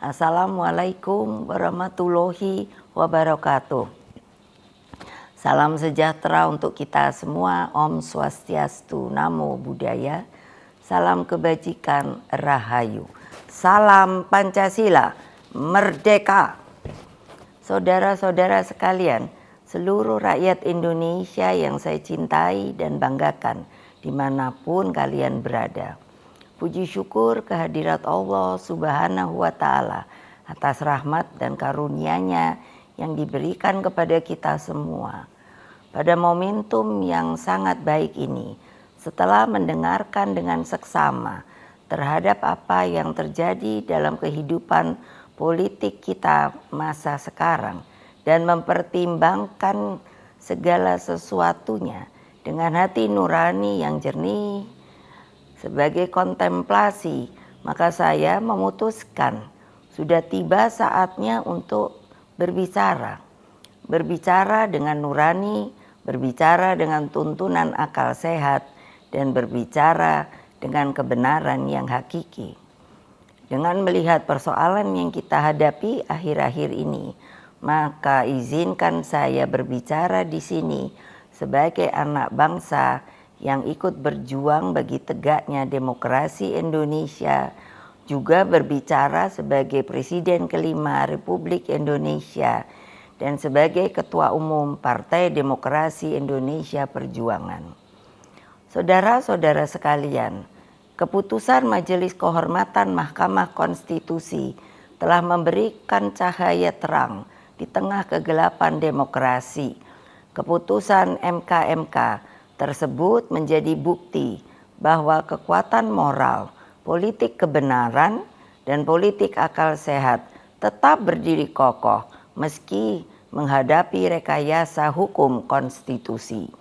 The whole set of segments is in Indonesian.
Assalamualaikum warahmatullahi wabarakatuh. Salam sejahtera untuk kita semua. Om Swastiastu, Namo Buddhaya. Salam kebajikan, Rahayu. Salam Pancasila, Merdeka. Saudara-saudara sekalian, seluruh rakyat Indonesia yang saya cintai dan banggakan dimanapun kalian berada. Puji syukur kehadirat Allah Subhanahu wa Ta'ala atas rahmat dan karunia-Nya yang diberikan kepada kita semua. Pada momentum yang sangat baik ini, setelah mendengarkan dengan seksama terhadap apa yang terjadi dalam kehidupan politik kita masa sekarang dan mempertimbangkan segala sesuatunya dengan hati nurani yang jernih, sebagai kontemplasi, maka saya memutuskan sudah tiba saatnya untuk berbicara. Berbicara dengan nurani, berbicara dengan tuntunan akal sehat, dan berbicara dengan kebenaran yang hakiki. Dengan melihat persoalan yang kita hadapi akhir-akhir ini, maka izinkan saya berbicara di sini sebagai anak bangsa yang ikut berjuang bagi tegaknya demokrasi Indonesia, juga berbicara sebagai Presiden kelima Republik Indonesia dan sebagai Ketua Umum Partai Demokrasi Indonesia Perjuangan. Saudara-saudara sekalian, keputusan Majelis Kehormatan Mahkamah Konstitusi telah memberikan cahaya terang di tengah kegelapan demokrasi. Keputusan MK tersebut menjadi bukti bahwa kekuatan moral, politik kebenaran, dan politik akal sehat tetap berdiri kokoh meski menghadapi rekayasa hukum konstitusi.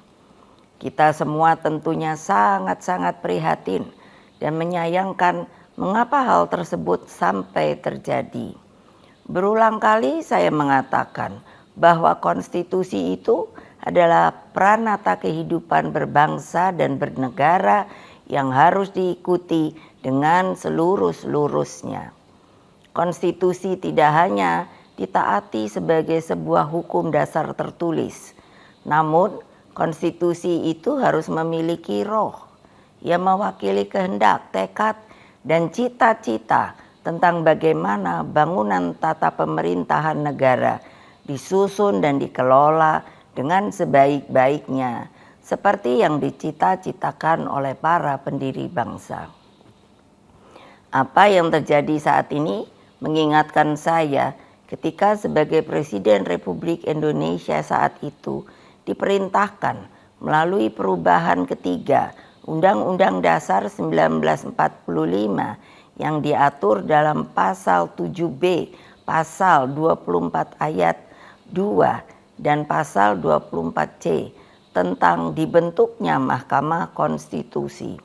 Kita semua tentunya sangat-sangat prihatin dan menyayangkan mengapa hal tersebut sampai terjadi. Berulang kali saya mengatakan bahwa konstitusi itu adalah pranata kehidupan berbangsa dan bernegara yang harus diikuti dengan seluruh-seluruhnya. Konstitusi tidak hanya ditaati sebagai sebuah hukum dasar tertulis, namun konstitusi itu harus memiliki roh yang mewakili kehendak, tekad, dan cita-cita tentang bagaimana bangunan tata pemerintahan negara disusun dan dikelola dengan sebaik-baiknya, seperti yang dicita-citakan oleh para pendiri bangsa. Apa yang terjadi saat ini mengingatkan saya ketika sebagai Presiden Republik Indonesia saat itu diperintahkan melalui perubahan ketiga Undang-Undang Dasar 1945 yang diatur dalam pasal 7B, pasal 24 ayat 2 dan pasal 24C tentang dibentuknya Mahkamah Konstitusi.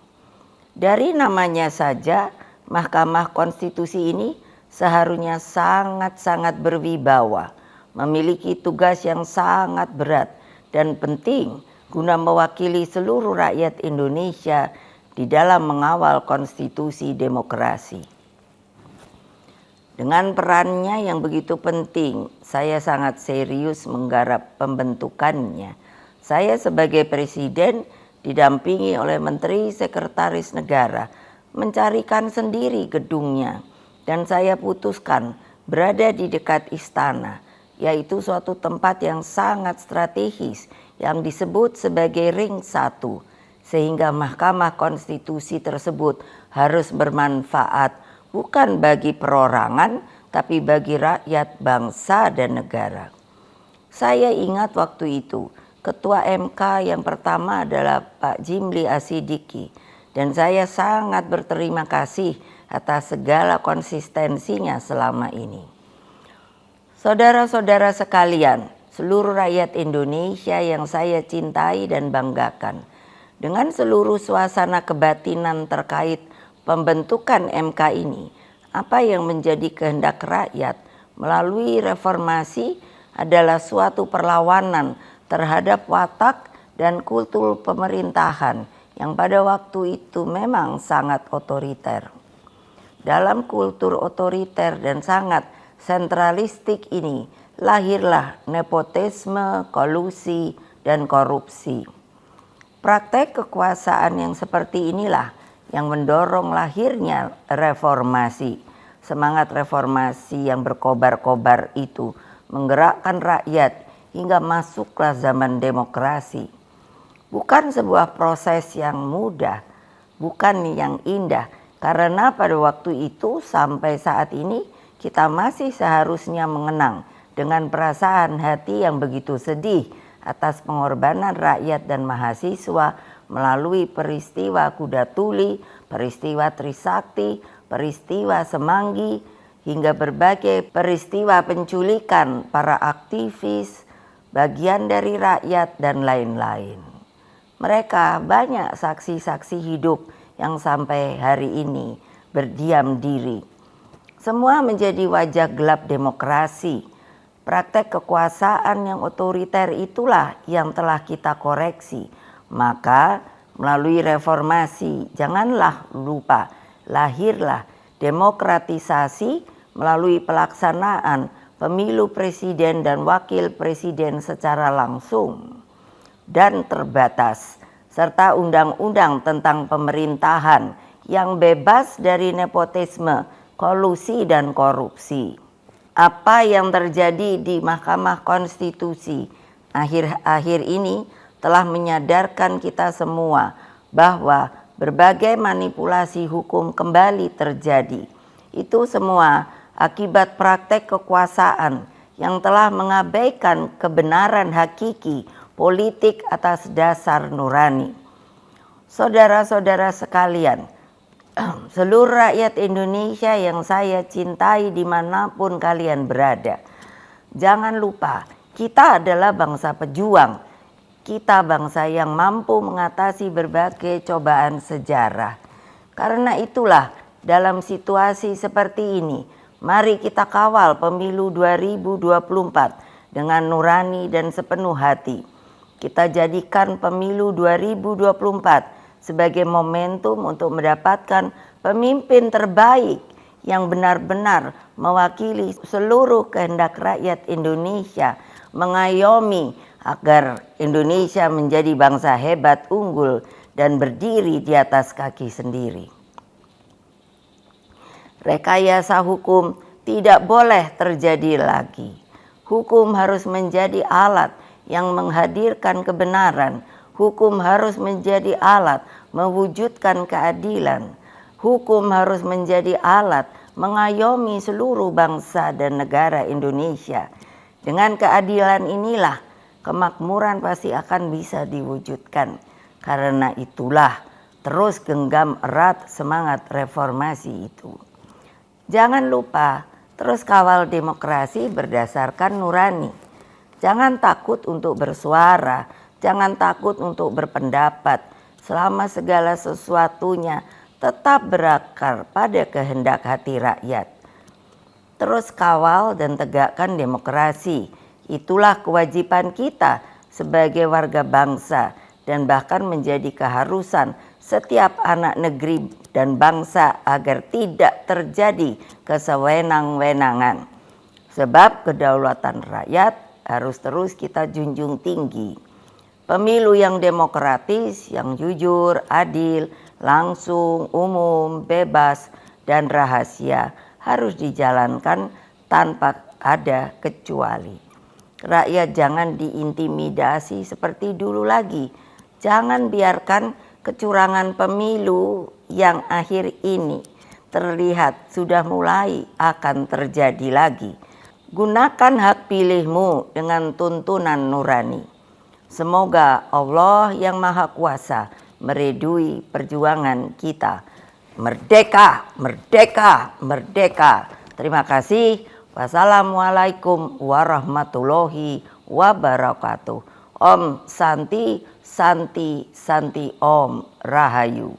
Dari namanya saja, Mahkamah Konstitusi ini seharusnya sangat-sangat berwibawa, memiliki tugas yang sangat berat dan penting guna mewakili seluruh rakyat Indonesia di dalam mengawal konstitusi demokrasi. Dengan perannya yang begitu penting, saya sangat serius menggarap pembentukannya. Saya sebagai Presiden didampingi oleh Menteri Sekretaris Negara mencarikan sendiri gedungnya, dan saya putuskan berada di dekat istana, yaitu suatu tempat yang sangat strategis yang disebut sebagai Ring 1, sehingga Mahkamah Konstitusi tersebut harus bermanfaat bukan bagi perorangan, tapi bagi rakyat, bangsa, dan negara. Saya ingat waktu itu, Ketua MK yang pertama adalah Pak Jimli Asidiki, dan saya sangat berterima kasih atas segala konsistensinya selama ini. Saudara-saudara sekalian, seluruh rakyat Indonesia yang saya cintai dan banggakan, dengan seluruh suasana kebatinan terkait pembentukan MK ini, apa yang menjadi kehendak rakyat melalui reformasi adalah suatu perlawanan terhadap watak dan kultur pemerintahan yang pada waktu itu memang sangat otoriter. Dalam kultur otoriter dan sangat sentralistik ini lahirlah nepotisme, kolusi, dan korupsi. Praktek kekuasaan yang seperti inilah yang mendorong lahirnya reformasi. Semangat reformasi yang berkobar-kobar itu menggerakkan rakyat hingga masuklah zaman demokrasi. Bukan sebuah proses yang mudah, bukan yang indah, karena pada waktu itu sampai saat ini kita masih seharusnya mengenang dengan perasaan hati yang begitu sedih atas pengorbanan rakyat dan mahasiswa melalui peristiwa Kuda Tuli, peristiwa Trisakti, peristiwa Semanggi, hingga berbagai peristiwa penculikan para aktivis, bagian dari rakyat, dan lain-lain. Mereka banyak saksi-saksi hidup yang sampai hari ini berdiam diri. Semua menjadi wajah gelap demokrasi. Praktek kekuasaan yang otoriter itulah yang telah kita koreksi. Maka melalui reformasi janganlah lupa lahirlah demokratisasi melalui pelaksanaan pemilu presiden dan wakil presiden secara langsung dan terbatas, serta undang-undang tentang pemerintahan yang bebas dari nepotisme, kolusi, dan korupsi. Apa yang terjadi di Mahkamah Konstitusi akhir-akhir ini telah menyadarkan kita semua bahwa berbagai manipulasi hukum kembali terjadi. Itu semua akibat praktek kekuasaan yang telah mengabaikan kebenaran hakiki politik atas dasar nurani. Saudara-saudara sekalian, seluruh rakyat Indonesia yang saya cintai dimanapun kalian berada, jangan lupa kita adalah bangsa pejuang. Kita bangsa yang mampu mengatasi berbagai cobaan sejarah. Karena itulah dalam situasi seperti ini, mari kita kawal pemilu 2024 dengan nurani dan sepenuh hati. Kita jadikan pemilu 2024 sebagai momentum untuk mendapatkan pemimpin terbaik yang benar-benar mewakili seluruh kehendak rakyat Indonesia, mengayomi agar Indonesia menjadi bangsa hebat, unggul, dan berdiri di atas kaki sendiri. Rekayasa hukum tidak boleh terjadi lagi. Hukum harus menjadi alat yang menghadirkan kebenaran. Hukum harus menjadi alat mewujudkan keadilan. Hukum harus menjadi alat mengayomi seluruh bangsa dan negara Indonesia. Dengan keadilan inilah kemakmuran pasti akan bisa diwujudkan. Karena itulah terus genggam erat semangat reformasi itu. Jangan lupa terus kawal demokrasi berdasarkan nurani. Jangan takut untuk bersuara, jangan takut untuk berpendapat, selama segala sesuatunya tetap berakar pada kehendak hati rakyat. Terus kawal dan tegakkan demokrasi. Itulah kewajiban kita sebagai warga bangsa dan bahkan menjadi keharusan setiap anak negeri dan bangsa agar tidak terjadi kesewenang-wenangan. Sebab kedaulatan rakyat harus terus kita junjung tinggi. Pemilu yang demokratis, yang jujur, adil, langsung, umum, bebas, dan rahasia harus dijalankan tanpa ada kecuali. Rakyat jangan diintimidasi seperti dulu lagi. Jangan biarkan kecurangan pemilu yang akhir ini terlihat sudah mulai akan terjadi lagi. Gunakan hak pilihmu dengan tuntunan nurani. Semoga Allah yang Maha Kuasa meridui perjuangan kita. Merdeka, merdeka, merdeka. Terima kasih. Wassalamualaikum warahmatullahi wabarakatuh. Om Santi, Santi, Santi Om Rahayu.